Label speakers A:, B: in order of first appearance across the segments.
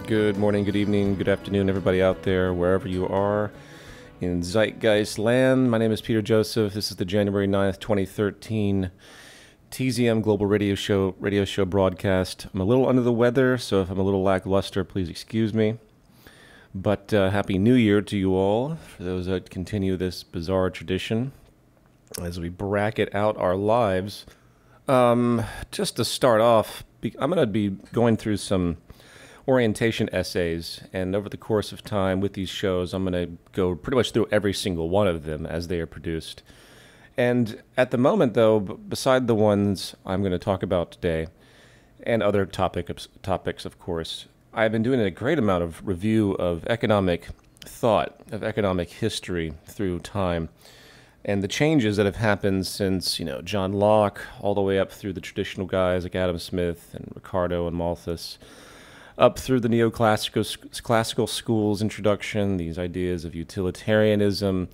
A: Good morning, good evening, good afternoon, everybody out there, wherever you are in Zeitgeist land. My name is Peter Joseph. This is the January 9th, 2013 TZM Global Radio Show broadcast. I'm a little under the weather, so if I'm a little lackluster, please excuse me. But Happy New Year to you all, for those that continue this bizarre tradition as we bracket out our lives. Just to start off, I'm going to be going through some orientation essays, and over the course of time with these shows, I'm going to go pretty much through every single one of them as they are produced. And at the moment, though, beside the ones I'm going to talk about today, and other topics, of course, I've been doing a great amount of review of economic thought, of economic history through time, and the changes that have happened since, John Locke, all the way up through the traditional guys like Adam Smith and Ricardo and Malthus, up through the neoclassical school's introduction, these ideas of utilitarianism,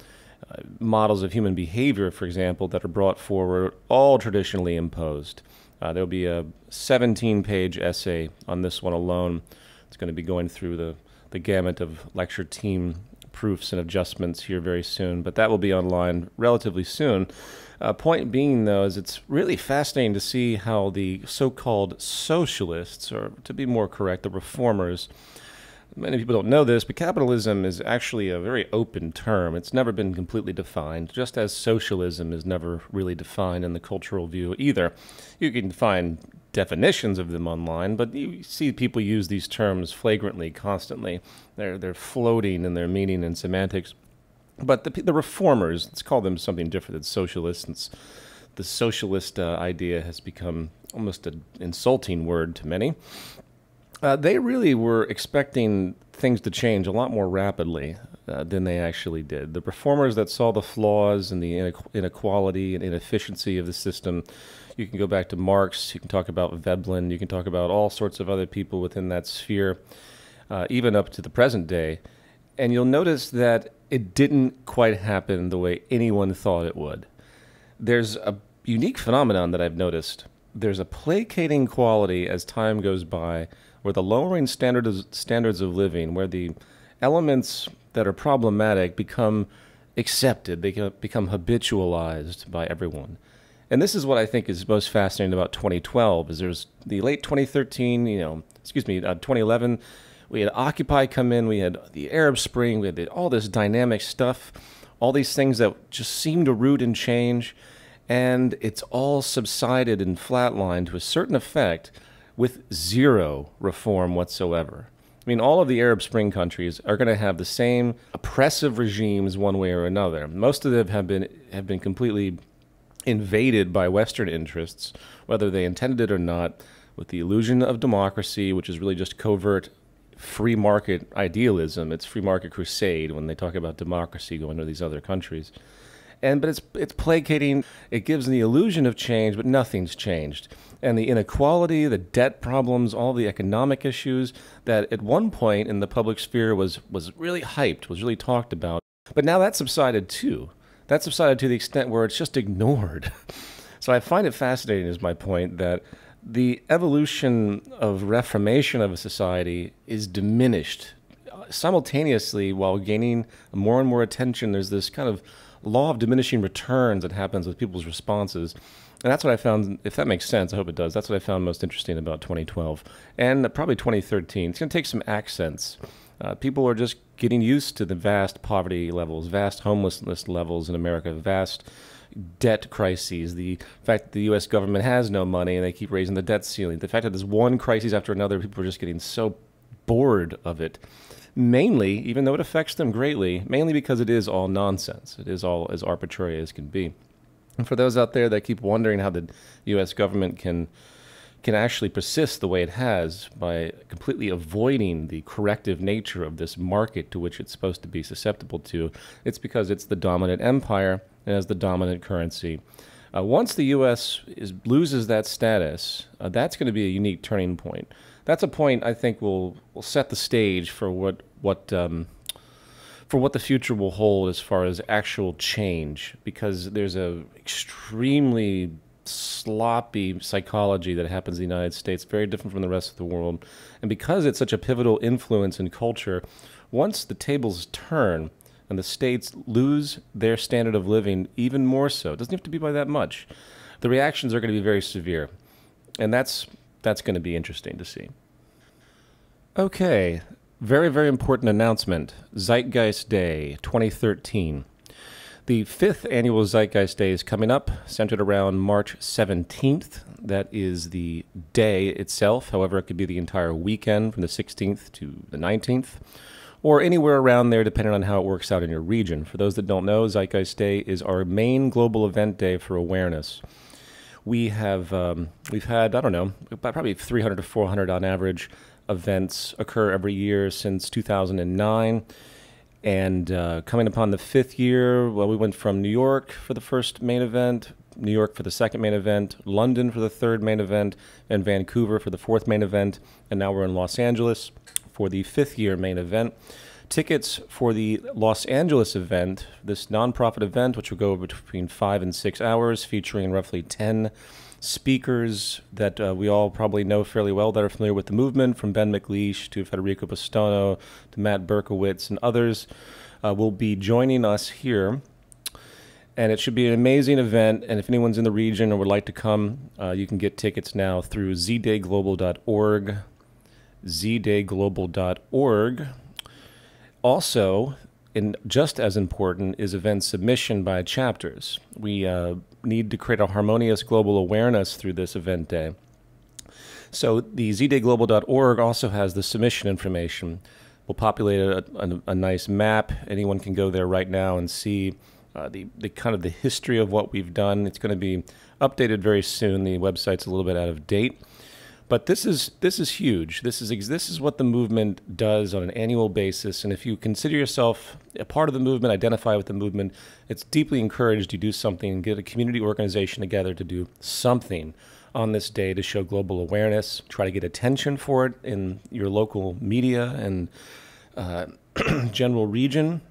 A: models of human behavior, for example, that are brought forward, all traditionally imposed. There'll be a 17-page essay on this one alone. It's going to be going through the gamut of lecture team proofs and adjustments here very soon, but that will be online relatively soon. Point being, though, is it's really fascinating to see how the so-called socialists, or to be more correct, the reformers, many people don't know this, but capitalism is actually a very open term. It's never been completely defined, just as socialism is never really defined in the cultural view either. You can find definitions of them online, but you see people use these terms flagrantly, constantly. They're floating in their meaning and semantics. But the reformers, let's call them something different than socialists, since the socialist idea has become almost an insulting word to many. They really were expecting things to change a lot more rapidly than they actually did. The reformers that saw the flaws and the inequality and inefficiency of the system, you can go back to Marx, you can talk about Veblen, you can talk about all sorts of other people within that sphere, even up to the present day, and you'll notice that it didn't quite happen the way anyone thought it would. There's a unique phenomenon that I've noticed. There's a placating quality as time goes by, where the lowering standards of living, where the elements that are problematic become accepted, they become habitualized by everyone. And this is what I think is most fascinating about 2012, is there's the late 2013, 2011, we had Occupy come in, we had the Arab Spring, we had all this dynamic stuff, all these things that just seem to root and change, and it's all subsided and flatlined to a certain effect with zero reform whatsoever. I mean, all of the Arab Spring countries are going to have the same oppressive regimes one way or another. Most of them have been completely invaded by Western interests, whether they intended it or not, with the illusion of democracy, which is really just covert free market idealism. It's free market crusade when they talk about democracy going to these other countries. But it's placating. It gives the illusion of change, but nothing's changed. And the inequality, the debt problems, all the economic issues that at one point in the public sphere was really hyped, was really talked about. But now that's subsided too. That's subsided to the extent where it's just ignored. So I find it fascinating, is my point, that the evolution of reformation of a society is diminished simultaneously while gaining more and more attention. There's this kind of law of diminishing returns that happens with people's responses. And that's what I found, if that makes sense, I hope it does. That's what I found most interesting about 2012 and probably 2013. It's going to take some accents. People are just getting used to the vast poverty levels, vast homelessness levels in America, vast debt crises, the fact that the U.S. government has no money and they keep raising the debt ceiling, the fact that there's one crisis after another, people are just getting so bored of it. Mainly, even though it affects them greatly, mainly because it is all nonsense. It is all as arbitrary as can be. And for those out there that keep wondering how the U.S. government can actually persist the way it has by completely avoiding the corrective nature of this market to which it's supposed to be susceptible to, it's because it's the dominant empire and has the dominant currency. Once the U.S. loses that status, that's going to be a unique turning point. That's a point I think will set the stage for what the future will hold as far as actual change, because there's a extremely sloppy psychology that happens in the United States, very different from the rest of the world. And because it's such a pivotal influence in culture, once the tables turn and the states lose their standard of living even more so, it doesn't have to be by that much, the reactions are going to be very severe. And that's going to be interesting to see. Okay, very, very important announcement. Zeitgeist Day 2013. The 5th annual Zeitgeist Day is coming up, centered around March 17th. That is the day itself. However, it could be the entire weekend from the 16th to the 19th, or anywhere around there depending on how it works out in your region. For those that don't know, Zeitgeist Day is our main global event day for awareness. We've had, I don't know, probably 300 to 400 on average events occur every year since 2009. And coming upon the 5th year, well, we went from New York for the first main event, New York for the second main event, London for the third main event, and Vancouver for the fourth main event. And now we're in Los Angeles for the 5th year main event. Tickets for the Los Angeles event, this nonprofit event, which will go between 5 and 6 hours, featuring roughly 10 speakers that we all probably know fairly well that are familiar with the movement, from Ben McLeish to Federico Bastono to Matt Berkowitz and others, will be joining us here. And it should be an amazing event. And if anyone's in the region or would like to come, you can get tickets now through zdayglobal.org. zdayglobal.org. Also, and just as important, is event submission by chapters. We need to create a harmonious global awareness through this event day. So the zdayglobal.org also has the submission information. We'll populate a nice map. Anyone can go there right now and see the kind of the history of what we've done. It's going to be updated very soon. The website's a little bit out of date. But this is huge. This is what the movement does on an annual basis. And if you consider yourself a part of the movement, identify with the movement, it's deeply encouraged you do something, get a community organization together to do something on this day to show global awareness, try to get attention for it in your local media and general region.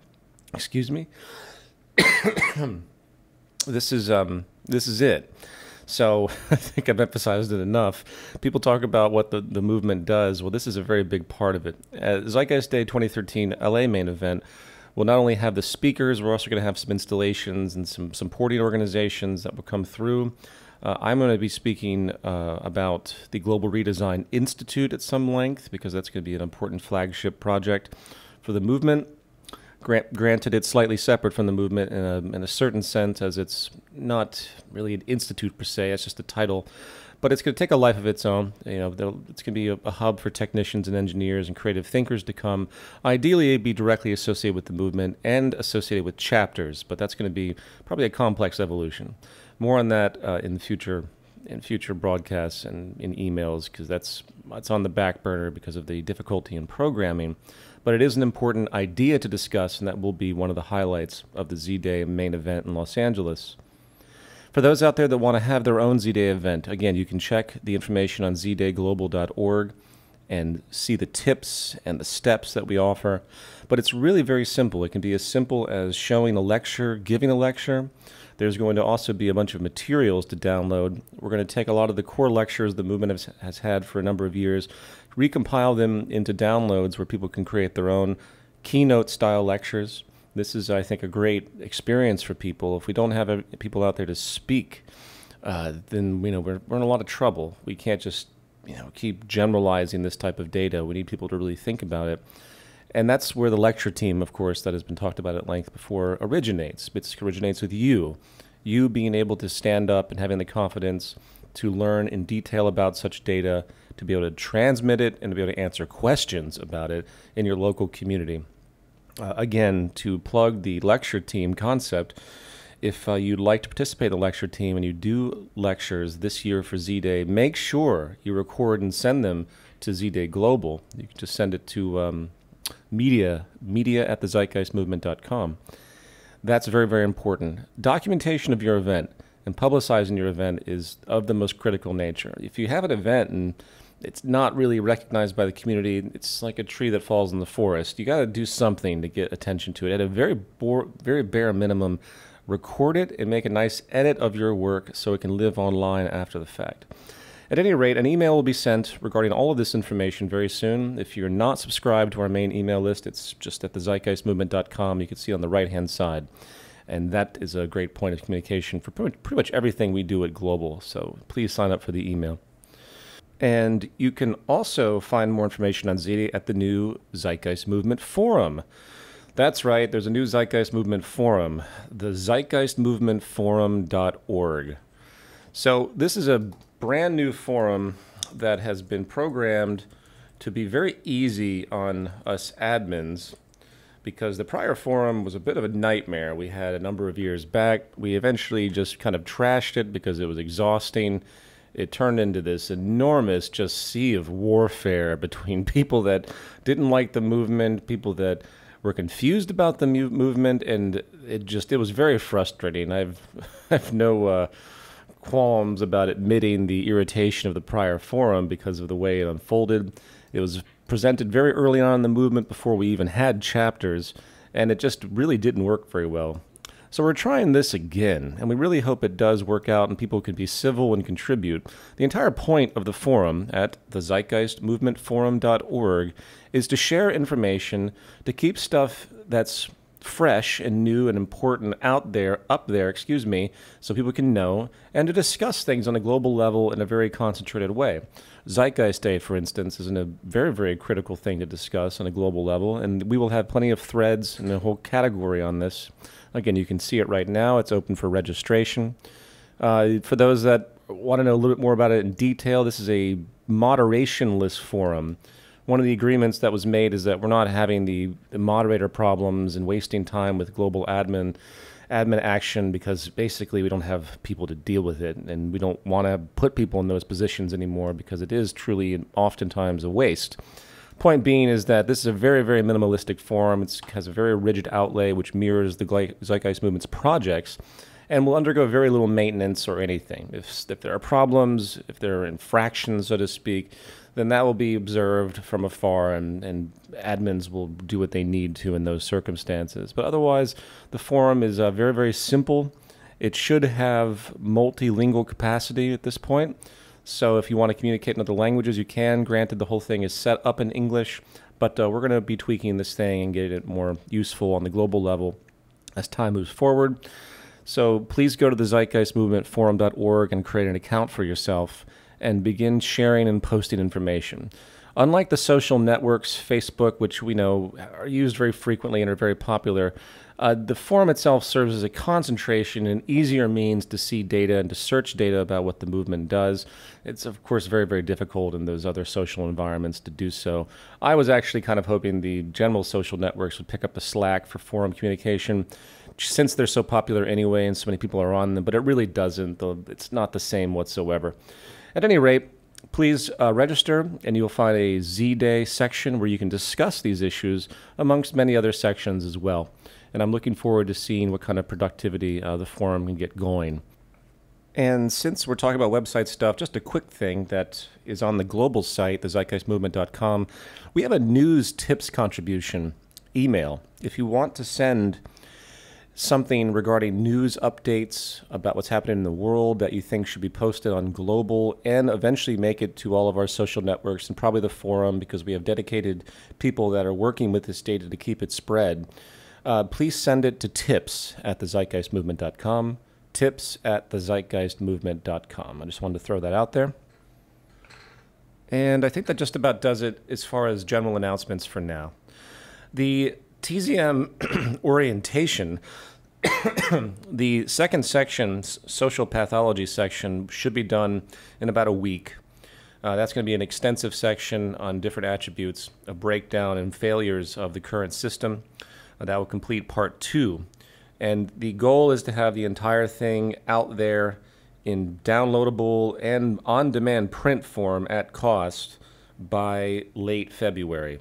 A: Excuse me. This is it. So I think I've emphasized it enough. People talk about what the movement does. Well, this is a very big part of it. Zeitgeist Day 2013 LA main event will not only have the speakers, we're also going to have some installations and some supporting organizations that will come through. I'm going to be speaking about the Global Redesign Institute at some length, because that's going to be an important flagship project for the movement. Granted, it's slightly separate from the movement in a certain sense, as it's not really an institute per se, it's just a title. But it's going to take a life of its own. You know, it's going to be a hub for technicians and engineers and creative thinkers to come. Ideally, it'd be directly associated with the movement and associated with chapters, but that's going to be probably a complex evolution. More on that in future broadcasts and in emails, because that's on the back burner because of the difficulty in programming. But it is an important idea to discuss, and that will be one of the highlights of the Z-Day main event in Los Angeles. For those out there that want to have their own Z-Day event, again, you can check the information on zdayglobal.org and see the tips and the steps that we offer. But it's really very simple. It can be as simple as showing a lecture, giving a lecture. There's going to also be a bunch of materials to download. We're going to take a lot of the core lectures the movement has had for a number of years, recompile them into downloads where people can create their own keynote-style lectures. This is, I think, a great experience for people. If we don't have people out there to speak, then we're in a lot of trouble. We can't just keep generalizing this type of data. We need people to really think about it. And that's where the lecture team, of course, that has been talked about at length before, originates. It originates with you being able to stand up and having the confidence to learn in detail about such data, to be able to transmit it, and to be able to answer questions about it in your local community. Again, to plug the lecture team concept, if you'd like to participate in the lecture team and you do lectures this year for Z-Day, make sure you record and send them to Z-Day Global. You can just send it to media at thezeitgeistmovement.com. That's very, very important. Documentation of your event and publicizing your event is of the most critical nature. If you have an event and it's not really recognized by the community, it's like a tree that falls in the forest. You got to do something to get attention to it. At a very bare minimum, record it, and make a nice edit of your work so it can live online after the fact. At any rate, an email will be sent regarding all of this information very soon. If you're not subscribed to our main email list, it's just at the zeitgeistmovement.com. You can see on the right-hand side. And that is a great point of communication for pretty much everything we do at Global. So please sign up for the email. And you can also find more information on Zday at the new Zeitgeist Movement Forum. That's right, there's a new Zeitgeist Movement Forum, the zeitgeistmovementforum.org. So this is a brand new forum that has been programmed to be very easy on us admins, because the prior forum was a bit of a nightmare. We had a number of years back. We eventually just kind of trashed it because it was exhausting. It turned into this enormous just sea of warfare between people that didn't like the movement, people that were confused about the movement, and it was very frustrating. I've no qualms about admitting the irritation of the prior forum because of the way it unfolded. It was presented very early on in the movement before we even had chapters, and it just really didn't work very well. So we're trying this again, and we really hope it does work out and people can be civil and contribute. The entire point of the forum at the zeitgeistmovementforum.org is to share information, to keep stuff that's fresh and new and important up there, so people can know, and to discuss things on a global level in a very concentrated way. Zeitgeist Day, for instance, is a very, very critical thing to discuss on a global level, and we will have plenty of threads and a whole category on this. Again, you can see it right now. It's open for registration. For those that want to know a little bit more about it in detail, this is a moderationless forum. One of the agreements that was made is that we're not having the moderator problems and wasting time with global admin action, because basically we don't have people to deal with it, and we don't want to put people in those positions anymore because it is truly and oftentimes a waste. Point being is that this is a very, very minimalistic forum. It has a very rigid outlay which mirrors the Zeitgeist Movement's projects, and will undergo very little maintenance or anything. If there are problems, if there are infractions, so to speak, then that will be observed from afar, and admins will do what they need to in those circumstances. But otherwise, the forum is very, very simple. It should have multilingual capacity at this point. So if you want to communicate in other languages, you can. Granted, the whole thing is set up in English, but we're going to be tweaking this thing and getting it more useful on the global level as time moves forward. So please go to the zeitgeistmovementforum.org and create an account for yourself and begin sharing and posting information. Unlike the social networks, Facebook, which we know are used very frequently and are very popular, the forum itself serves as a concentration and easier means to see data and to search data about what the movement does. It's, of course, very, very difficult in those other social environments to do so. I was actually kind of hoping the general social networks would pick up the slack for forum communication, since they're so popular anyway and so many people are on them, but it really doesn't. It's not the same whatsoever. At any rate, please register, and you'll find a Zday section where you can discuss these issues amongst many other sections as well. And I'm looking forward to seeing what kind of productivity the forum can get going. And since we're talking about website stuff, just a quick thing that is on the global site, the zeitgeistmovement.com, we have a news tips contribution email. If you want to send something regarding news updates about what's happening in the world that you think should be posted on global and eventually make it to all of our social networks and probably the forum, because we have dedicated people that are working with this data to keep it spread, please send it to tips@thezeitgeistmovement.com, tips@thezeitgeistmovement.com. I just wanted to throw that out there. And I think that just about does it as far as general announcements for now. The TZM Orientation, the second section, social pathology section, should be done in about a week. That's going to be an extensive section on different attributes, a breakdown and failures of the current system. That will complete part 2. And the goal is to have the entire thing out there in downloadable and on-demand print form at cost by late February.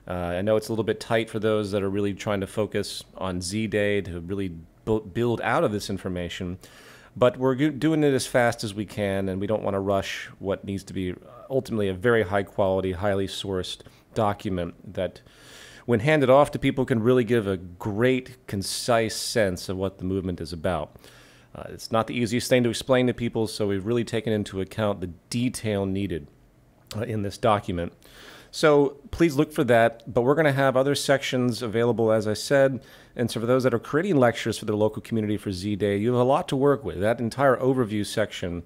A: I know it's a little bit tight for those that are really trying to focus on Zday to really build out of this information, but we're doing it as fast as we can, and we don't want to rush what needs to be ultimately a very high quality, highly sourced document that when handed off to people, can really give a great, concise sense of what the movement is about. It's not the easiest thing to explain to people, so we've really taken into account the detail needed in this document. So please look for that, but we're going to have other sections available, as I said, and so for those that are creating lectures for their local community for Zday, you have a lot to work with. That entire overview section,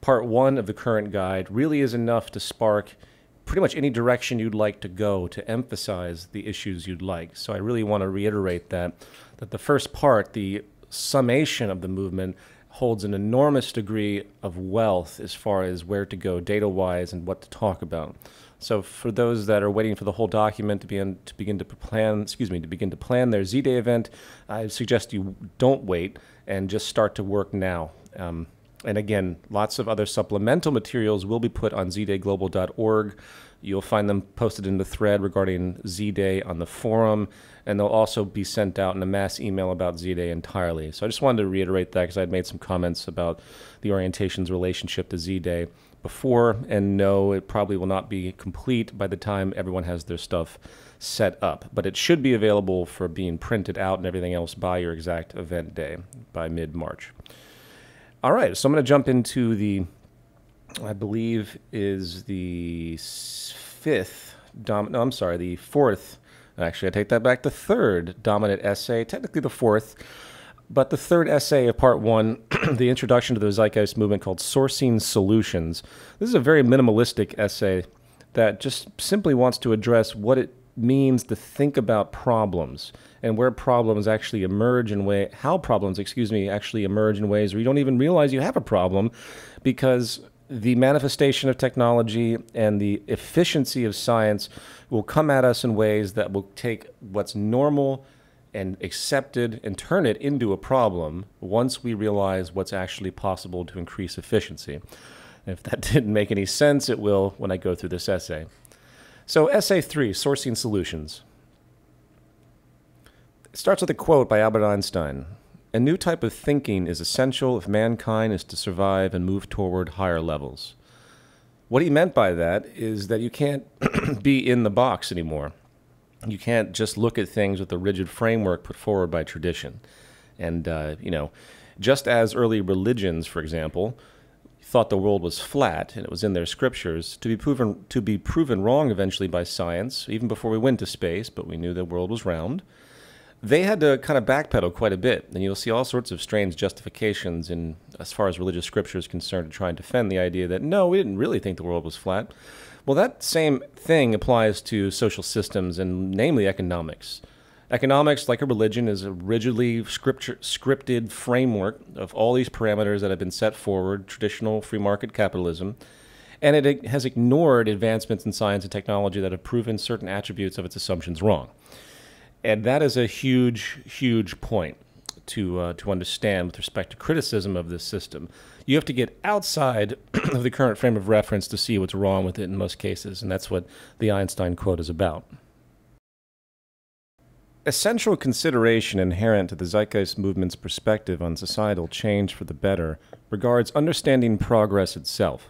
A: part 1 of the current guide, really is enough to spark pretty much any direction you'd like to go to emphasize the issues you'd like. So I really want to reiterate that the first part, the summation of the movement, holds an enormous degree of wealth as far as where to go data-wise and what to talk about. So for those that are waiting for the whole document to begin to plan their Zday event, I suggest you don't wait and just start to work now. And again, lots of other supplemental materials will be put on zdayglobal.org. You'll find them posted in the thread regarding Zday on the forum, and they'll also be sent out in a mass email about Zday entirely. So I just wanted to reiterate that because I'd made some comments about the orientation's relationship to Zday before, and no, it probably will not be complete by the time everyone has their stuff set up. But it should be available for being printed out and everything else by your exact event day by mid-March. All right, so I'm going to jump into the, I believe is the fourth, actually I take that back, the third dominant essay, technically the fourth, but the third essay of part 1, the introduction to the Zeitgeist Movement, called Sourcing Solutions. This is a very minimalistic essay that just simply wants to address what it means to think about problems and where problems actually emerge in how problems actually emerge in ways where you don't even realize you have a problem, because the manifestation of technology and the efficiency of science will come at us in ways that will take what's normal and accepted and turn it into a problem once we realize what's actually possible to increase efficiency. And if that didn't make any sense, it will when I go through this essay. So essay 3, Sourcing Solutions. It starts with a quote by Albert Einstein. A new type of thinking is essential if mankind is to survive and move toward higher levels. What he meant by that is that you can't be in the box anymore. You can't just look at things with a rigid framework put forward by tradition. And, just as early religions, for example, thought the world was flat, and it was in their scriptures, to be proven wrong eventually by science, even before we went to space, but we knew the world was round, they had to kind of backpedal quite a bit. And you'll see all sorts of strange justifications as far as religious scripture is concerned, to try and defend the idea that, no, we didn't really think the world was flat. Well, that same thing applies to social systems, and namely economics. Economics, like a religion, is a rigidly scripted framework of all these parameters that have been set forward, traditional free market capitalism, and it has ignored advancements in science and technology that have proven certain attributes of its assumptions wrong. And that is a huge, huge point to understand with respect to criticism of this system. You have to get outside of the current frame of reference to see what's wrong with it in most cases, and that's what the Einstein quote is about. A central consideration inherent to the Zeitgeist Movement's perspective on societal change for the better regards understanding progress itself.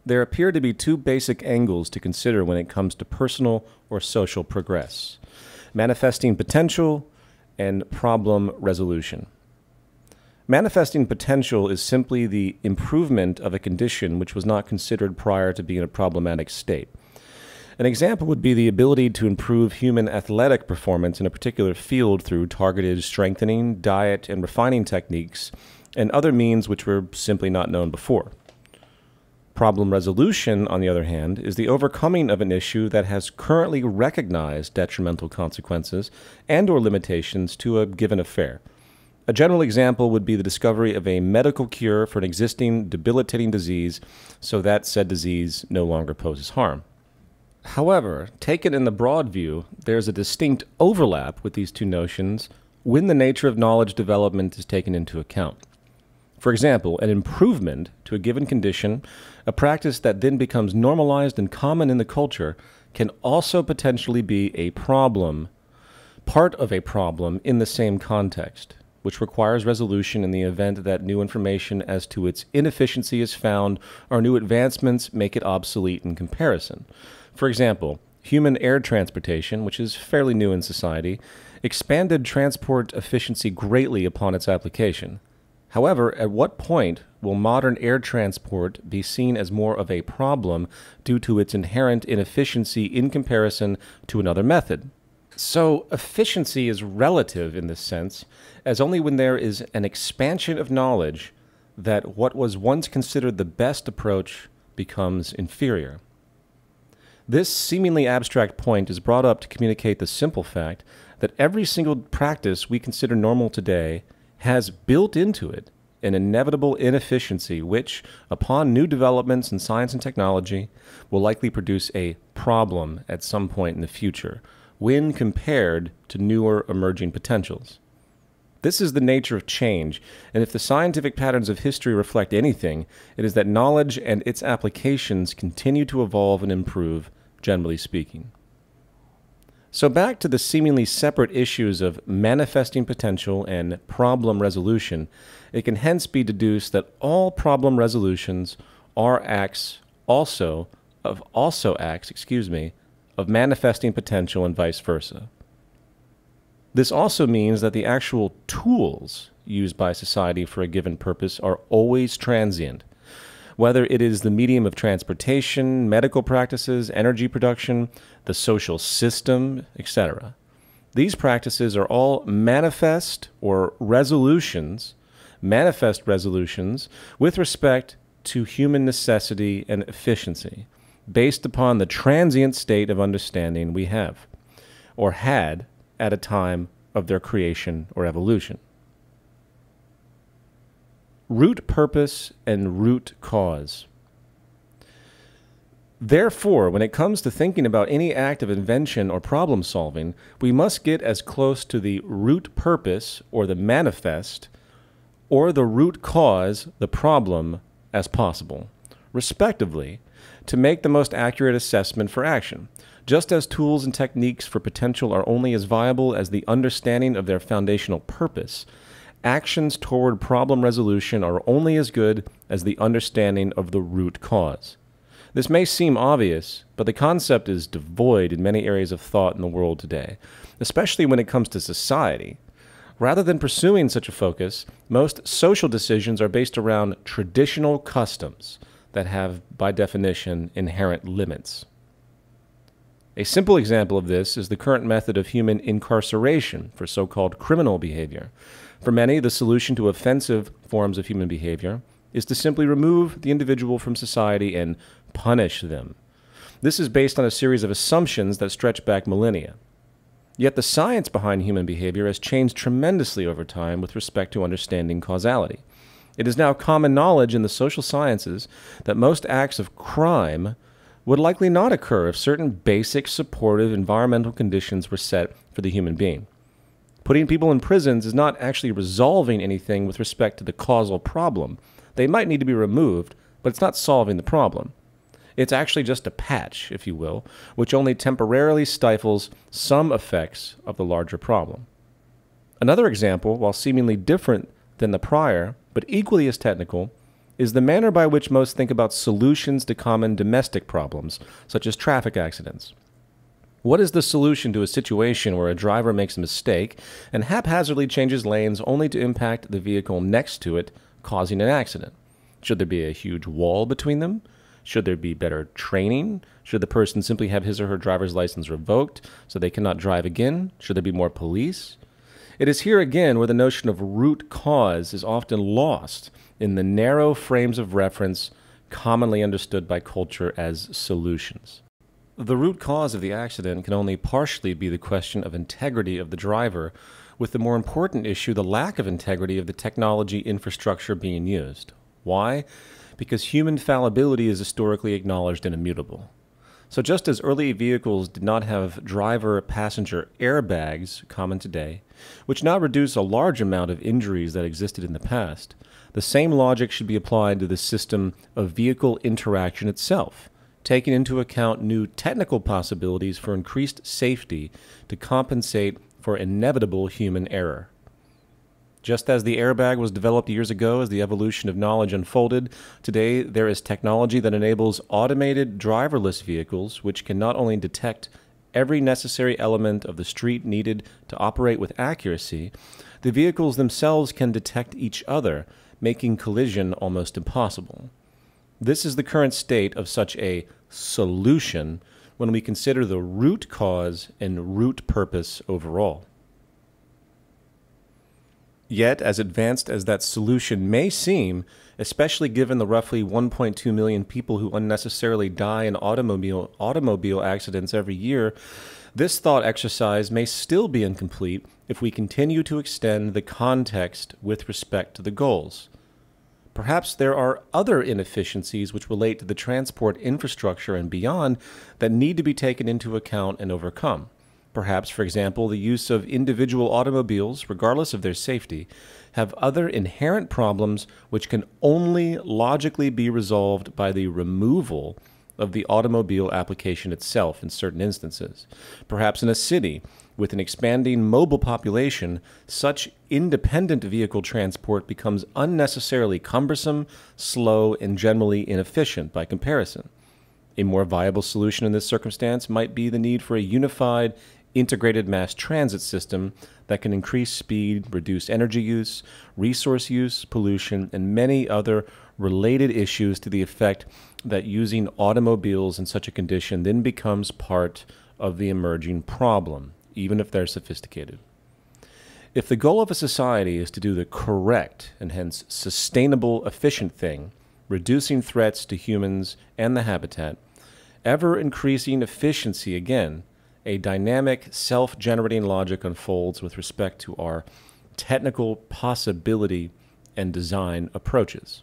A: There appear to be two basic angles to consider when it comes to personal or social progress: manifesting potential and problem resolution. Manifesting potential is simply the improvement of a condition which was not considered prior to being a problematic state. An example would be the ability to improve human athletic performance in a particular field through targeted strengthening, diet, and refining techniques, and other means which were simply not known before. Problem resolution, on the other hand, is the overcoming of an issue that has currently recognized detrimental consequences and/or limitations to a given affair. A general example would be the discovery of a medical cure for an existing debilitating disease so that said disease no longer poses harm. However, taken in the broad view, there's a distinct overlap with these two notions when the nature of knowledge development is taken into account. For example, an improvement to a given condition, a practice that then becomes normalized and common in the culture, can also potentially be a problem, part of a problem in the same context, which requires resolution in the event that new information as to its inefficiency is found or new advancements make it obsolete in comparison. For example, Human air transportation, which is fairly new in society, expanded transport efficiency greatly upon its application. However, at what point will modern air transport be seen as more of a problem due to its inherent inefficiency in comparison to another method? So, efficiency is relative in this sense, as only when there is an expansion of knowledge that what was once considered the best approach becomes inferior. This seemingly abstract point is brought up to communicate the simple fact that every single practice we consider normal today has built into it an inevitable inefficiency which, upon new developments in science and technology, will likely produce a problem at some point in the future when compared to newer emerging potentials. This is the nature of change, and if the scientific patterns of history reflect anything, it is that knowledge and its applications continue to evolve and improve, generally speaking. So back to the seemingly separate issues of manifesting potential and problem resolution, it can hence be deduced that all problem resolutions are acts of manifesting potential and vice versa. This also means that the actual tools used by society for a given purpose are always transient, whether it is the medium of transportation, medical practices, energy production, the social system, etc. These practices are all manifest resolutions with respect to human necessity and efficiency, based upon the transient state of understanding we have, or had at a time of their creation or evolution. Root purpose and root cause. Therefore, when it comes to thinking about any act of invention or problem solving, we must get as close to the root purpose or the manifest or the root cause, the problem, as possible, respectively, to make the most accurate assessment for action. Just as tools and techniques for potential are only as viable as the understanding of their foundational purpose, actions toward problem resolution are only as good as the understanding of the root cause. This may seem obvious, but the concept is devoid in many areas of thought in the world today, especially when it comes to society. Rather than pursuing such a focus, most social decisions are based around traditional customs that have, by definition, inherent limits. A simple example of this is the current method of human incarceration for so-called criminal behavior. For many, the solution to offensive forms of human behavior is to simply remove the individual from society and punish them. This is based on a series of assumptions that stretch back millennia. Yet the science behind human behavior has changed tremendously over time with respect to understanding causality. It is now common knowledge in the social sciences that most acts of crime would likely not occur if certain basic supportive environmental conditions were set for the human being. Putting people in prisons is not actually resolving anything with respect to the causal problem. They might need to be removed, but it's not solving the problem. It's actually just a patch, if you will, which only temporarily stifles some effects of the larger problem. Another example, while seemingly different than the prior, but equally as technical, is the manner by which most think about solutions to common domestic problems, such as traffic accidents. What is the solution to a situation where a driver makes a mistake and haphazardly changes lanes only to impact the vehicle next to it, causing an accident? Should there be a huge wall between them? Should there be better training? Should the person simply have his or her driver's license revoked so they cannot drive again? Should there be more police? It is here again where the notion of root cause is often lost in the narrow frames of reference commonly understood by culture as solutions. The root cause of the accident can only partially be the question of integrity of the driver, with the more important issue the lack of integrity of the technology infrastructure being used. Why? Because human fallibility is historically acknowledged and immutable. So just as early vehicles did not have driver-passenger airbags, common today, which now reduce a large amount of injuries that existed in the past, the same logic should be applied to the system of vehicle interaction itself, taking into account new technical possibilities for increased safety to compensate for inevitable human error. Just as the airbag was developed years ago as the evolution of knowledge unfolded, today there is technology that enables automated driverless vehicles which can not only detect every necessary element of the street needed to operate with accuracy, the vehicles themselves can detect each other, making collision almost impossible. This is the current state of such a solution when we consider the root cause and root purpose overall. Yet, as advanced as that solution may seem, especially given the roughly 1.2 million people who unnecessarily die in automobile accidents every year, this thought exercise may still be incomplete if we continue to extend the context with respect to the goals. Perhaps there are other inefficiencies which relate to the transport infrastructure and beyond that need to be taken into account and overcome. Perhaps, for example, the use of individual automobiles, regardless of their safety, have other inherent problems which can only logically be resolved by the removal of the automobile application itself in certain instances. Perhaps in a city with an expanding mobile population, such independent vehicle transport becomes unnecessarily cumbersome, slow, and generally inefficient by comparison. A more viable solution in this circumstance might be the need for a unified, integrated mass transit system that can increase speed, reduce energy use, resource use, pollution, and many other related issues to the effect that using automobiles in such a condition then becomes part of the emerging problem, even if they're sophisticated. If the goal of a society is to do the correct and hence sustainable, efficient thing, reducing threats to humans and the habitat, ever-increasing efficiency again, a dynamic, self-generating logic unfolds with respect to our technical possibility and design approaches.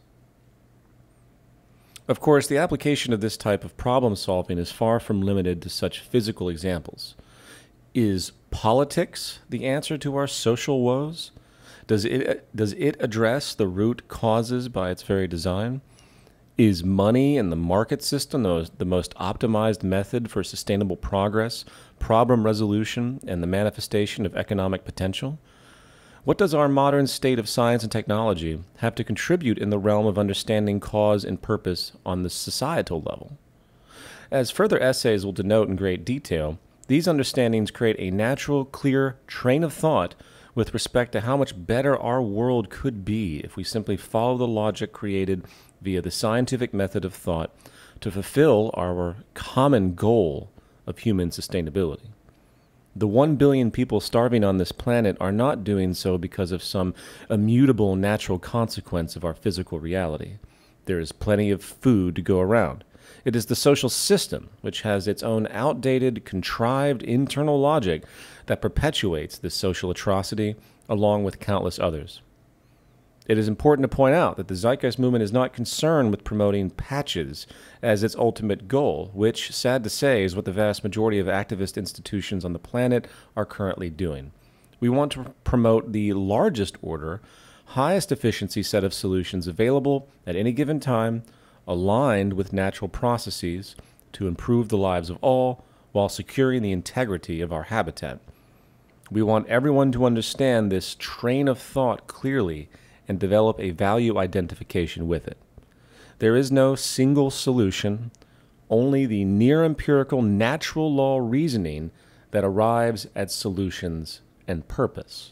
A: Of course, the application of this type of problem solving is far from limited to such physical examples. Is politics the answer to our social woes? Does it address the root causes by its very design? Is money and the market system the most optimized method for sustainable progress, problem resolution, and the manifestation of economic potential? What does our modern state of science and technology have to contribute in the realm of understanding cause and purpose on the societal level? As further essays will denote in great detail, these understandings create a natural, clear train of thought with respect to how much better our world could be if we simply follow the logic created via the scientific method of thought to fulfill our common goal of human sustainability. The 1 billion people starving on this planet are not doing so because of some immutable natural consequence of our physical reality. There is plenty of food to go around. It is the social system which has its own outdated, contrived internal logic that perpetuates this social atrocity along with countless others. It is important to point out that the Zeitgeist Movement is not concerned with promoting patches as its ultimate goal, which, sad to say, is what the vast majority of activist institutions on the planet are currently doing. We want to promote the largest order, highest efficiency set of solutions available at any given time, aligned with natural processes to improve the lives of all while securing the integrity of our habitat. We want everyone to understand this train of thought clearly and develop a value identification with it. There is no single solution, only the near-empirical natural law reasoning that arrives at solutions and purpose.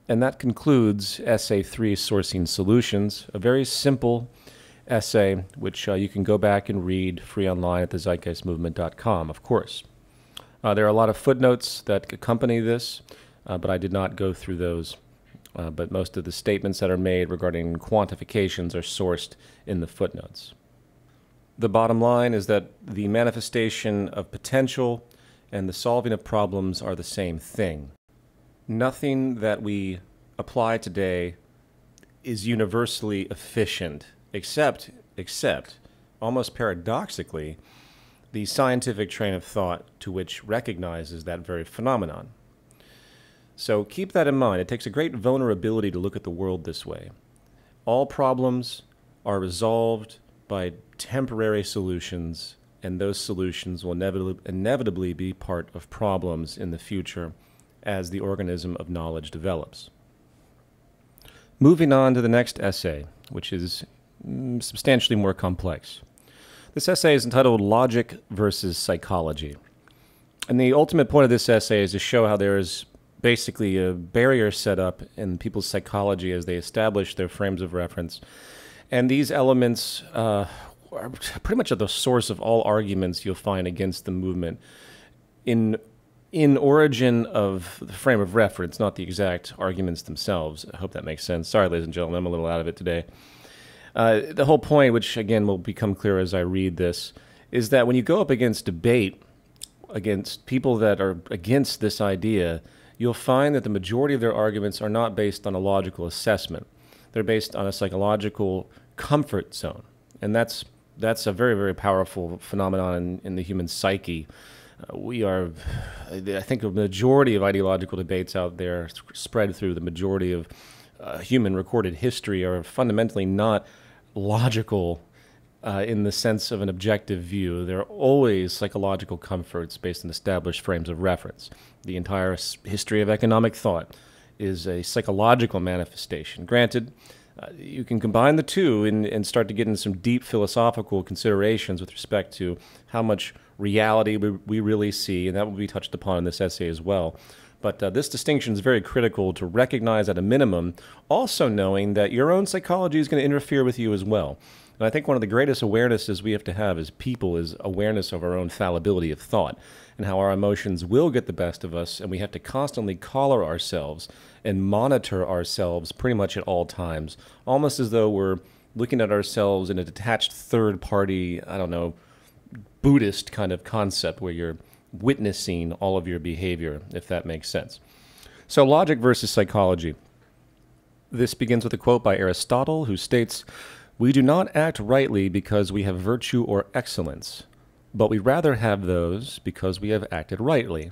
A: And that concludes Essay 3, Sourcing Solutions, a very simple essay which you can go back and read free online at thezeitgeistmovement.com, of course. There are a lot of footnotes that accompany this, but I did not go through those. But most of the statements that are made regarding quantifications are sourced in the footnotes. The bottom line is that the manifestation of potential and the solving of problems are the same thing. Nothing that we apply today is universally efficient, except, almost paradoxically, the scientific train of thought to which recognizes that very phenomenon. So keep that in mind. It takes a great vulnerability to look at the world this way. All problems are resolved by temporary solutions, and those solutions will inevitably be part of problems in the future as the organism of knowledge develops. Moving on to the next essay, which is substantially more complex. This essay is entitled Logic versus Psychology. And the ultimate point of this essay is to show how there is basically a barrier set up in people's psychology as they establish their frames of reference. And these elements are pretty much at the source of all arguments you'll find against the movement in origin of the frame of reference, not the exact arguments themselves. I hope that makes sense. Sorry, ladies and gentlemen, I'm a little out of it today. The whole point, which again will become clear as I read this, is that when you go up against debate, against people that are against this idea, you'll find that the majority of their arguments are not based on a logical assessment. They're based on a psychological comfort zone. And that's a very, very powerful phenomenon in the human psyche. I think a majority of ideological debates out there spread through the majority of human recorded history are fundamentally not logical in the sense of an objective view. They're always psychological comforts based on established frames of reference. The entire history of economic thought is a psychological manifestation. Granted, you can combine the two and start to get into some deep philosophical considerations with respect to how much reality we really see, and that will be touched upon in this essay as well. But this distinction is very critical to recognize at a minimum, also knowing that your own psychology is going to interfere with you as well. And I think one of the greatest awarenesses we have to have as people is awareness of our own fallibility of thought and how our emotions will get the best of us, and we have to constantly collar ourselves and monitor ourselves pretty much at all times, almost as though we're looking at ourselves in a detached third-party, Buddhist kind of concept where you're witnessing all of your behavior, if that makes sense. So logic versus psychology. This begins with a quote by Aristotle, who states, "We do not act rightly because we have virtue or excellence, but we rather have those because we have acted rightly."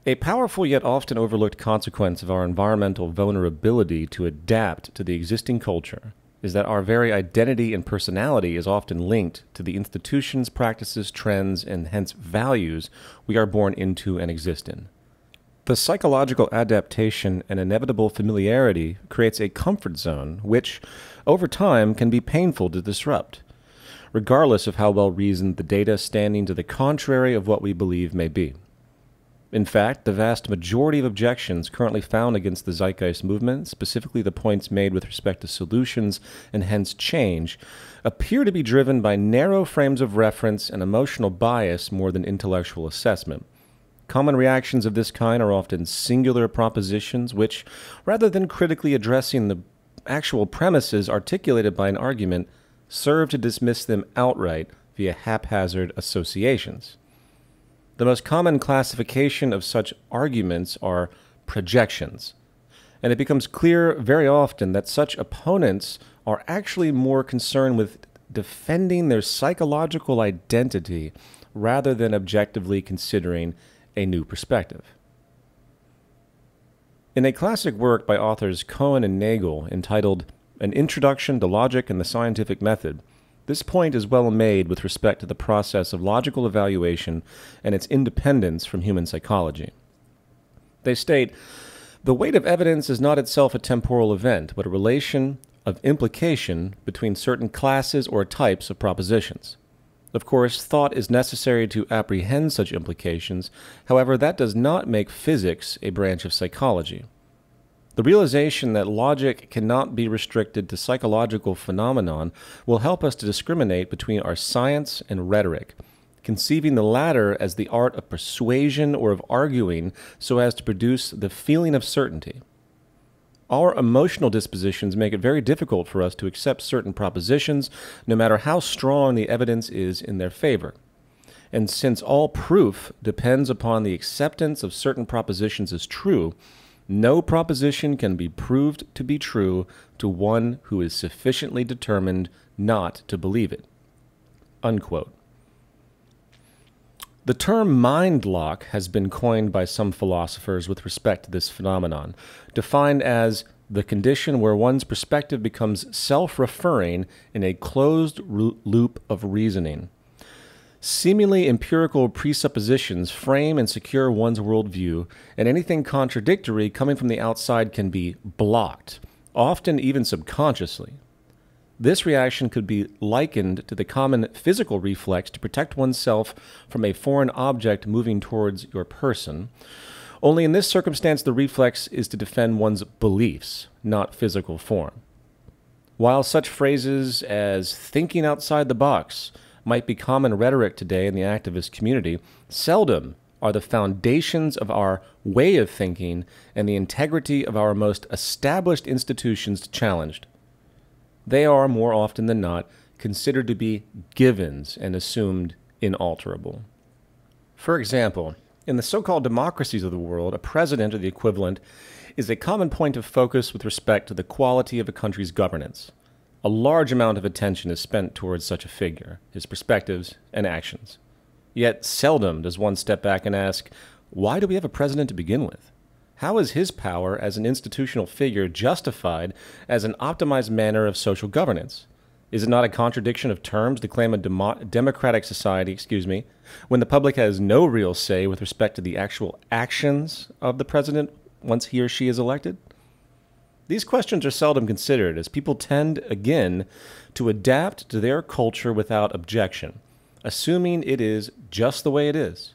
A: A powerful yet often overlooked consequence of our environmental vulnerability to adapt to the existing culture is that our very identity and personality is often linked to the institutions, practices, trends, and hence values we are born into and exist in. The psychological adaptation and inevitable familiarity creates a comfort zone which, over time, can be painful to disrupt, regardless of how well reasoned the data standing to the contrary of what we believe may be. In fact, the vast majority of objections currently found against the Zeitgeist Movement, specifically the points made with respect to solutions and hence change, appear to be driven by narrow frames of reference and emotional bias more than intellectual assessment. Common reactions of this kind are often singular propositions which, rather than critically addressing the actual premises articulated by an argument, serve to dismiss them outright via haphazard associations. The most common classification of such arguments are projections, and it becomes clear very often that such opponents are actually more concerned with defending their psychological identity rather than objectively considering a new perspective. In a classic work by authors Cohen and Nagel entitled An Introduction to Logic and the Scientific Method, this point is well made with respect to the process of logical evaluation and its independence from human psychology. They state, "The weight of evidence is not itself a temporal event, but a relation of implication between certain classes or types of propositions. Of course, thought is necessary to apprehend such implications. However, that does not make physics a branch of psychology. The realization that logic cannot be restricted to psychological phenomenon will help us to discriminate between our science and rhetoric, conceiving the latter as the art of persuasion or of arguing so as to produce the feeling of certainty. Our emotional dispositions make it very difficult for us to accept certain propositions, no matter how strong the evidence is in their favor. And since all proof depends upon the acceptance of certain propositions as true, no proposition can be proved to be true to one who is sufficiently determined not to believe it." Unquote. The term mind lock has been coined by some philosophers with respect to this phenomenon, defined as the condition where one's perspective becomes self-referring in a closed loop of reasoning. Seemingly empirical presuppositions frame and secure one's worldview, and anything contradictory coming from the outside can be blocked, often even subconsciously. This reaction could be likened to the common physical reflex to protect oneself from a foreign object moving towards your person. Only in this circumstance, the reflex is to defend one's beliefs, not physical form. While such phrases as thinking outside the box might be common rhetoric today in the activist community, seldom are the foundations of our way of thinking and the integrity of our most established institutions challenged. They are, more often than not, considered to be givens and assumed inalterable. For example, in the so-called democracies of the world, a president or the equivalent is a common point of focus with respect to the quality of a country's governance. A large amount of attention is spent towards such a figure, his perspectives and actions. Yet seldom does one step back and ask, why do we have a president to begin with? How is his power as an institutional figure justified as an optimized manner of social governance? Is it not a contradiction of terms to claim a democratic society, when the public has no real say with respect to the actual actions of the president once he or she is elected? These questions are seldom considered, as people tend, again, to adapt to their culture without objection, assuming it is just the way it is.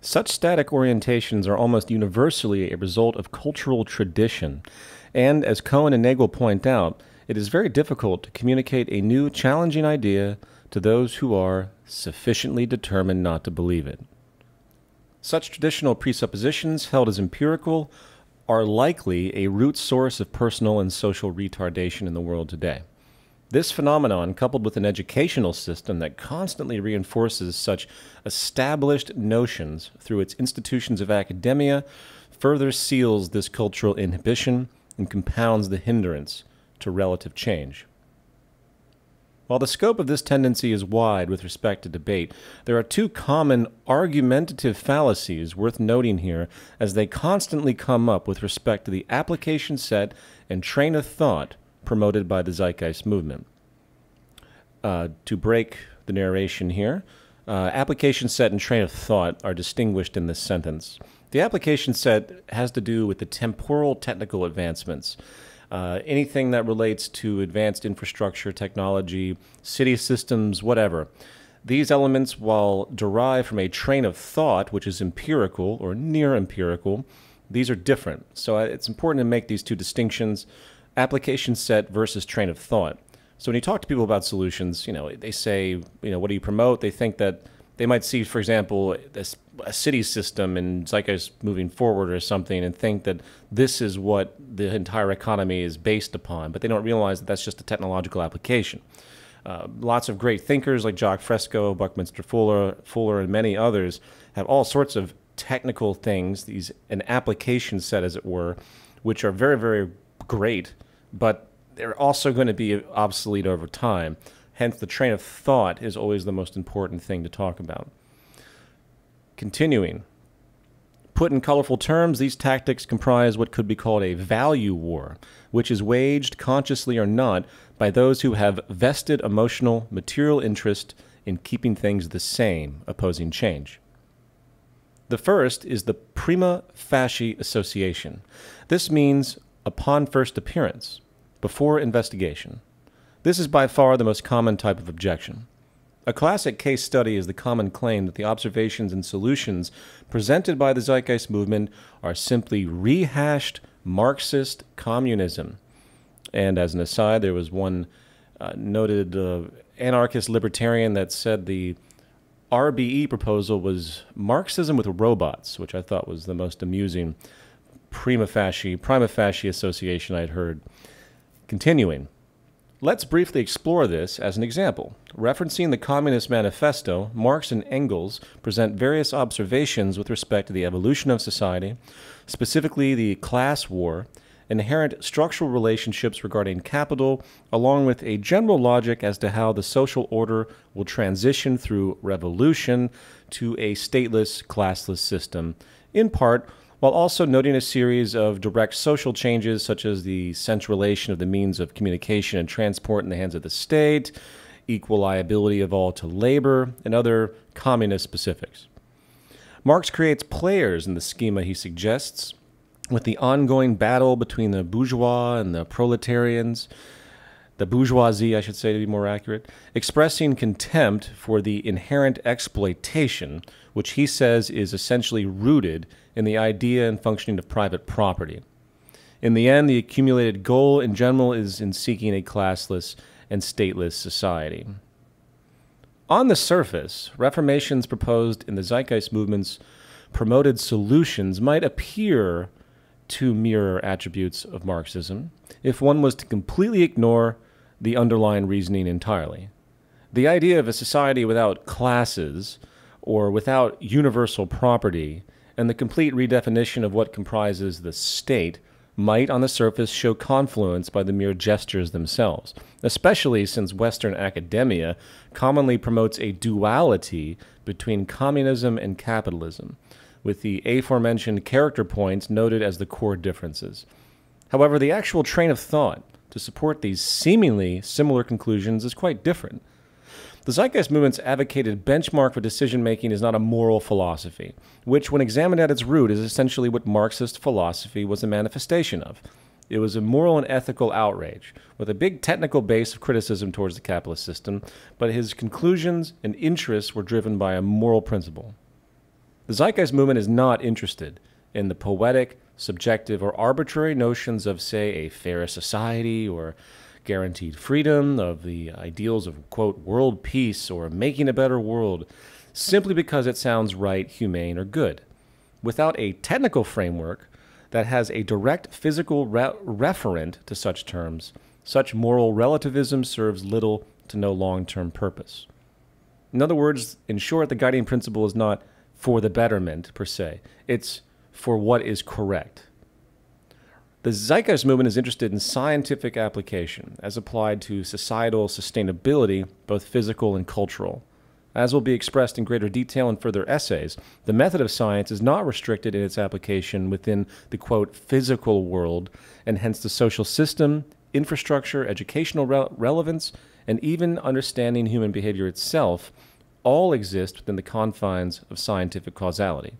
A: Such static orientations are almost universally a result of cultural tradition, and as Cohen and Nagel point out, it is very difficult to communicate a new, challenging idea to those who are sufficiently determined not to believe it. Such traditional presuppositions, held as empirical, are likely a root source of personal and social retardation in the world today. This phenomenon, coupled with an educational system that constantly reinforces such established notions through its institutions of academia, further seals this cultural inhibition and compounds the hindrance to relative change. While the scope of this tendency is wide with respect to debate, there are two common argumentative fallacies worth noting here as they constantly come up with respect to the application set and train of thought promoted by the Zeitgeist Movement. To break the narration here, application set and train of thought are distinguished in this sentence. The application set has to do with the temporal technical advancements. Anything that relates to advanced infrastructure, technology, city systems, whatever. These elements, while derived from a train of thought, which is empirical or near empirical, these are different. So it's important to make these two distinctions, application set versus train of thought. So when you talk to people about solutions, they say, what do you promote? They think that they might see, for example, a city system in Zeitgeist moving forward or something and think that this is what the entire economy is based upon, but they don't realize that that's just a technological application. Lots of great thinkers like Jacques Fresco, Buckminster Fuller, and many others have all sorts of technical things, an application set, as it were, which are very, very great, but they're also going to be obsolete over time. Hence, the train of thought is always the most important thing to talk about. Continuing. Put in colorful terms, these tactics comprise what could be called a value war, which is waged, consciously or not, by those who have vested emotional, material interest in keeping things the same, opposing change. The first is the prima facie association. This means upon first appearance, before investigation. This is by far the most common type of objection. A classic case study is the common claim that the observations and solutions presented by the Zeitgeist Movement are simply rehashed Marxist communism. And as an aside, there was one noted anarchist libertarian that said the RBE proposal was Marxism with robots, which I thought was the most amusing prima facie association I'd heard. Continuing. Let's briefly explore this as an example. Referencing the Communist Manifesto, Marx and Engels present various observations with respect to the evolution of society, specifically the class war, inherent structural relationships regarding capital, along with a general logic as to how the social order will transition through revolution to a stateless, classless system, in part while also noting a series of direct social changes such as the centralization of the means of communication and transport in the hands of the state, equal liability of all to labor, and other communist specifics. Marx creates players in the schema he suggests, with the ongoing battle between the bourgeois and the proletarians, the bourgeoisie, I should say to be more accurate, expressing contempt for the inherent exploitation, which he says is essentially rooted in the idea and functioning of private property. In the end, the accumulated goal in general is in seeking a classless and stateless society. On the surface, reformations proposed in the Zeitgeist Movement's promoted solutions might appear to mirror attributes of Marxism if one was to completely ignore the underlying reasoning entirely. The idea of a society without classes or without universal property and the complete redefinition of what comprises the state might on the surface show confluence by the mere gestures themselves, especially since Western academia commonly promotes a duality between communism and capitalism, with the aforementioned character points noted as the core differences. However, the actual train of thought to support these seemingly similar conclusions is quite different. The Zeitgeist Movement's advocated benchmark for decision-making is not a moral philosophy, which, when examined at its root, is essentially what Marxist philosophy was a manifestation of. It was a moral and ethical outrage, with a big technical base of criticism towards the capitalist system, but his conclusions and interests were driven by a moral principle. The Zeitgeist Movement is not interested in the poetic, subjective, or arbitrary notions of, say, a fairer society or guaranteed freedom, of the ideals of, quote, world peace or making a better world, simply because it sounds right, humane, or good. Without a technical framework that has a direct physical referent to such terms, such moral relativism serves little to no long-term purpose. In other words, in short, the guiding principle is not for the betterment, per se. It's for what is correct. The Zeitgeist Movement is interested in scientific application as applied to societal sustainability, both physical and cultural. As will be expressed in greater detail in further essays, the method of science is not restricted in its application within the, quote, physical world, and hence the social system, infrastructure, educational relevance, and even understanding human behavior itself all exist within the confines of scientific causality.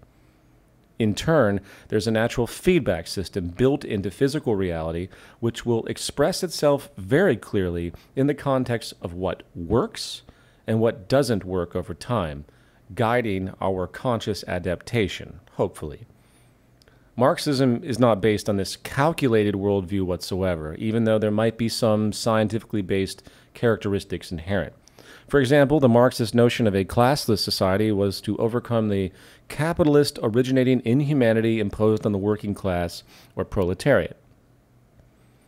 A: In turn, there's a natural feedback system built into physical reality which will express itself very clearly in the context of what works and what doesn't work over time, guiding our conscious adaptation, hopefully. Marxism is not based on this calculated worldview whatsoever, even though there might be some scientifically based characteristics inherent. For example, the Marxist notion of a classless society was to overcome the capitalist originating inhumanity imposed on the working class or proletariat.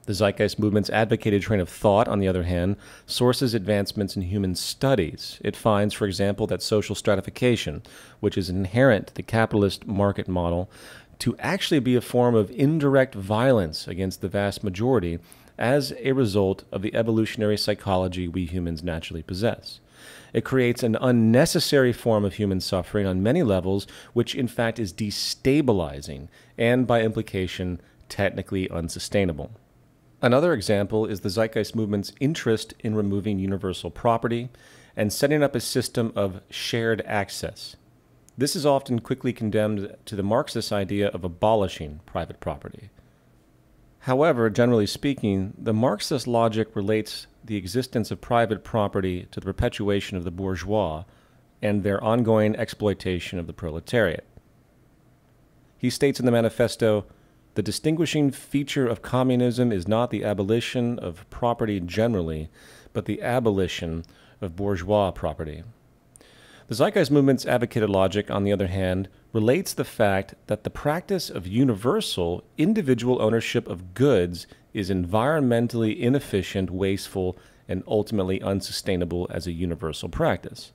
A: The Zeitgeist Movement's advocated train of thought, on the other hand, sources advancements in human studies. It finds, for example, that social stratification, which is inherent to the capitalist market model, to actually be a form of indirect violence against the vast majority as a result of the evolutionary psychology we humans naturally possess. It creates an unnecessary form of human suffering on many levels, which in fact is destabilizing and, by implication, technically unsustainable. Another example is the Zeitgeist Movement's interest in removing universal property and setting up a system of shared access. This is often quickly condemned to the Marxist idea of abolishing private property. However, generally speaking, the Marxist logic relates the existence of private property to the perpetuation of the bourgeois and their ongoing exploitation of the proletariat. He states in the manifesto, "The distinguishing feature of communism is not the abolition of property generally, but the abolition of bourgeois property." The Zeitgeist Movement's advocated logic, on the other hand, relates the fact that the practice of universal individual ownership of goods is environmentally inefficient, wasteful, and ultimately unsustainable as a universal practice.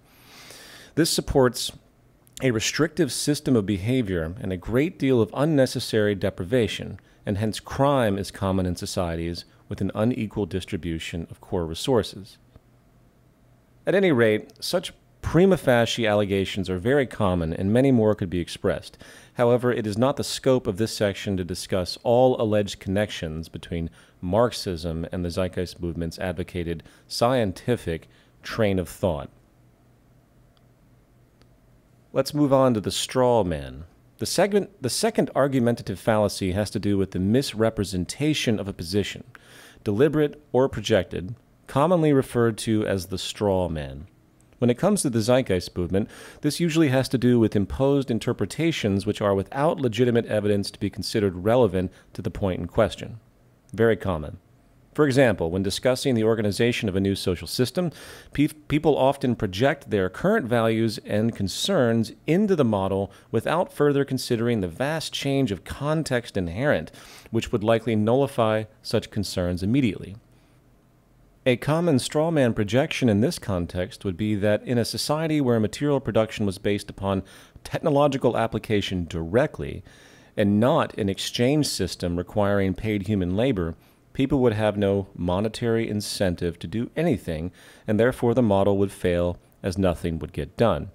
A: This supports a restrictive system of behavior and a great deal of unnecessary deprivation, and hence crime is common in societies with an unequal distribution of core resources. At any rate, such prima facie allegations are very common, and many more could be expressed. However, it is not the scope of this section to discuss all alleged connections between Marxism and the Zeitgeist Movement's advocated scientific train of thought. Let's move on to the straw man. The second argumentative fallacy has to do with the misrepresentation of a position, deliberate or projected, commonly referred to as the straw man. When it comes to the Zeitgeist Movement, this usually has to do with imposed interpretations which are without legitimate evidence to be considered relevant to the point in question. Very common. For example, when discussing the organization of a new social system, people often project their current values and concerns into the model without further considering the vast change of context inherent, which would likely nullify such concerns immediately. A common straw man projection in this context would be that in a society where material production was based upon technological application directly, and not an exchange system requiring paid human labor, people would have no monetary incentive to do anything, and therefore the model would fail as nothing would get done.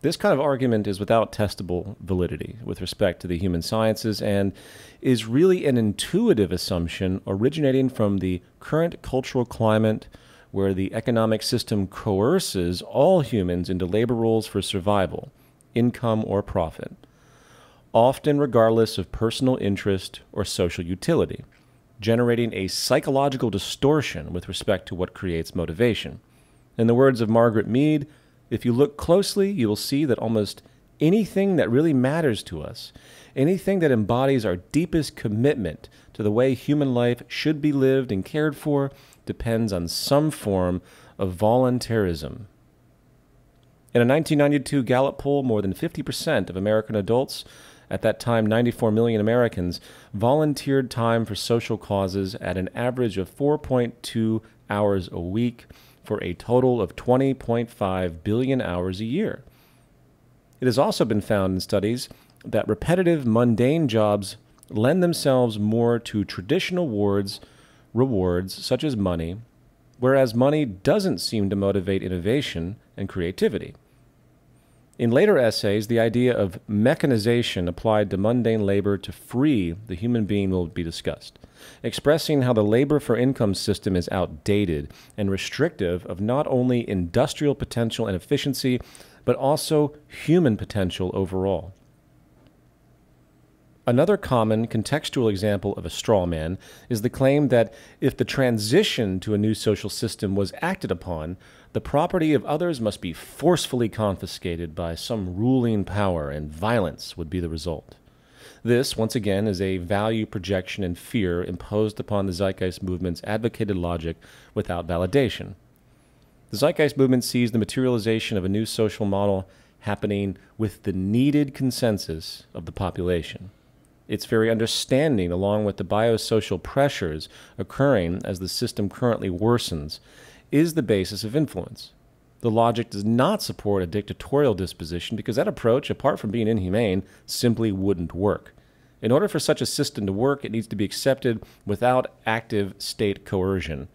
A: This kind of argument is without testable validity with respect to the human sciences and is really an intuitive assumption originating from the current cultural climate where the economic system coerces all humans into labor roles for survival, income, or profit, often regardless of personal interest or social utility, generating a psychological distortion with respect to what creates motivation. In the words of Margaret Mead, if you look closely, you will see that almost anything that really matters to us, anything that embodies our deepest commitment to the way human life should be lived and cared for, depends on some form of voluntarism. In a 1992 Gallup poll, more than 50% of American adults, at that time 94 million Americans, volunteered time for social causes at an average of 4.2 hours a week for a total of 20.5 billion hours a year. It has also been found in studies that repetitive, mundane jobs lend themselves more to traditional rewards such as money, whereas money doesn't seem to motivate innovation and creativity. In later essays, the idea of mechanization applied to mundane labor to free the human being will be discussed, expressing how the labor for income system is outdated and restrictive of not only industrial potential and efficiency, but also human potential overall. Another common contextual example of a straw man is the claim that if the transition to a new social system was acted upon, the property of others must be forcefully confiscated by some ruling power and violence would be the result. This, once again, is a value projection and fear imposed upon the Zeitgeist Movement's advocated logic without validation. The Zeitgeist Movement sees the materialization of a new social model happening with the needed consensus of the population. Its very understanding, along with the biosocial pressures occurring as the system currently worsens, is the basis of influence. The logic does not support a dictatorial disposition because that approach, apart from being inhumane, simply wouldn't work. In order for such a system to work, it needs to be accepted without active state coercion.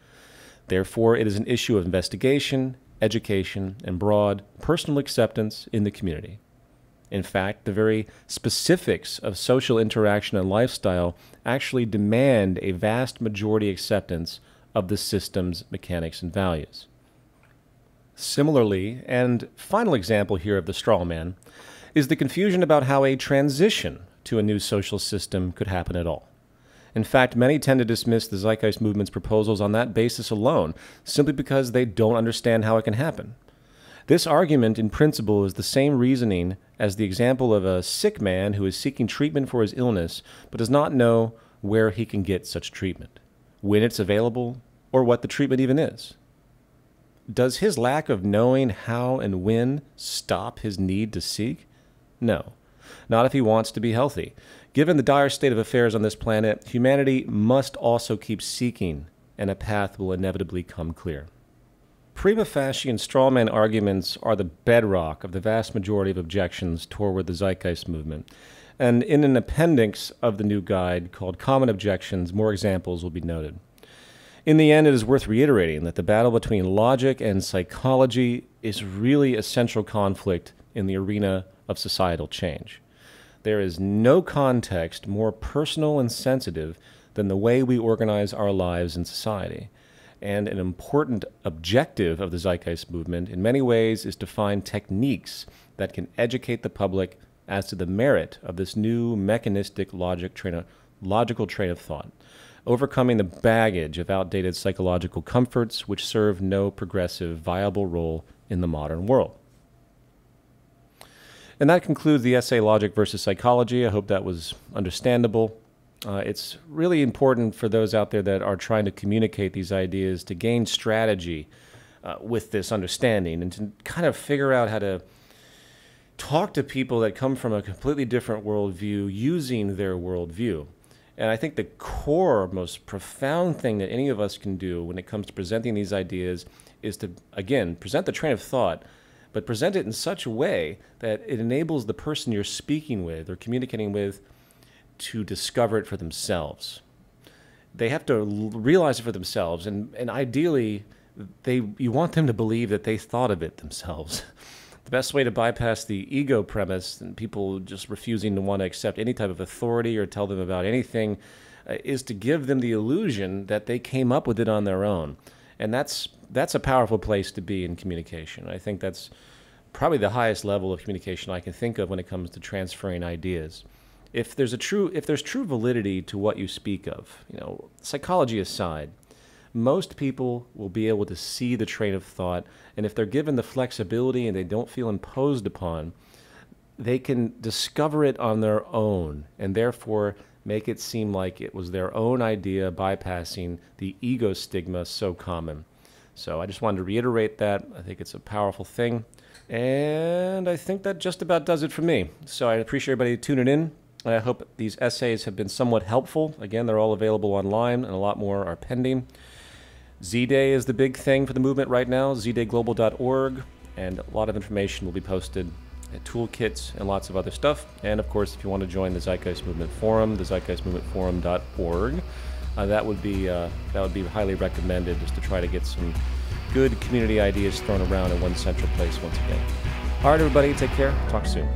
A: Therefore, it is an issue of investigation, education, and broad personal acceptance in the community. In fact, the very specifics of social interaction and lifestyle actually demand a vast majority acceptance of the system's mechanics and values. Similarly, and final example here of the straw man, is the confusion about how a transition to a new social system could happen at all. In fact, many tend to dismiss the Zeitgeist Movement's proposals on that basis alone, simply because they don't understand how it can happen. This argument, in principle, is the same reasoning as the example of a sick man who is seeking treatment for his illness, but does not know where he can get such treatment, when it's available, or what the treatment even is. Does his lack of knowing how and when stop his need to seek? No, not if he wants to be healthy. Given the dire state of affairs on this planet, humanity must also keep seeking, and a path will inevitably come clear. Prima facie and strawman arguments are the bedrock of the vast majority of objections toward the Zeitgeist Movement, and in an appendix of the new guide called Common Objections, more examples will be noted. In the end, it is worth reiterating that the battle between logic and psychology is really a central conflict in the arena of societal change. There is no context more personal and sensitive than the way we organize our lives in society. And an important objective of the Zeitgeist Movement in many ways is to find techniques that can educate the public as to the merit of this new mechanistic logical train of thought, overcoming the baggage of outdated psychological comforts which serve no progressive, viable role in the modern world. And that concludes the essay Logic versus Psychology. I hope that was understandable. It's really important for those out there that are trying to communicate these ideas to gain strategy with this understanding and to kind of figure out how to talk to people that come from a completely different worldview using their worldview. And I think the core, most profound thing that any of us can do when it comes to presenting these ideas is to, again, present the train of thought, but present it in such a way that it enables the person you're speaking with or communicating with to discover it for themselves. They have to realize it for themselves, and ideally, you want them to believe that they thought of it themselves. The best way to bypass the ego premise and people just refusing to want to accept any type of authority or tell them about anything is to give them the illusion that they came up with it on their own. And that's a powerful place to be in communication. I think that's probably the highest level of communication I can think of when it comes to transferring ideas. If there's true validity to what you speak of, psychology aside, most people will be able to see the train of thought, and if they're given the flexibility and they don't feel imposed upon, they can discover it on their own and therefore make it seem like it was their own idea, bypassing the ego stigma so common. So I just wanted to reiterate that. I think it's a powerful thing, and I think that just about does it for me. So I appreciate everybody tuning in. I hope these essays have been somewhat helpful. Again, they're all available online, and a lot more are pending. Zday is the big thing for the movement right now, zdayglobal.org, and a lot of information will be posted, toolkits and lots of other stuff. And of course, if you want to join the Zeitgeist Movement Forum, the zeitgeistmovementforum.org, that would be highly recommended, just to try to get some good community ideas thrown around in one central place once again. All right, everybody, take care. Talk soon.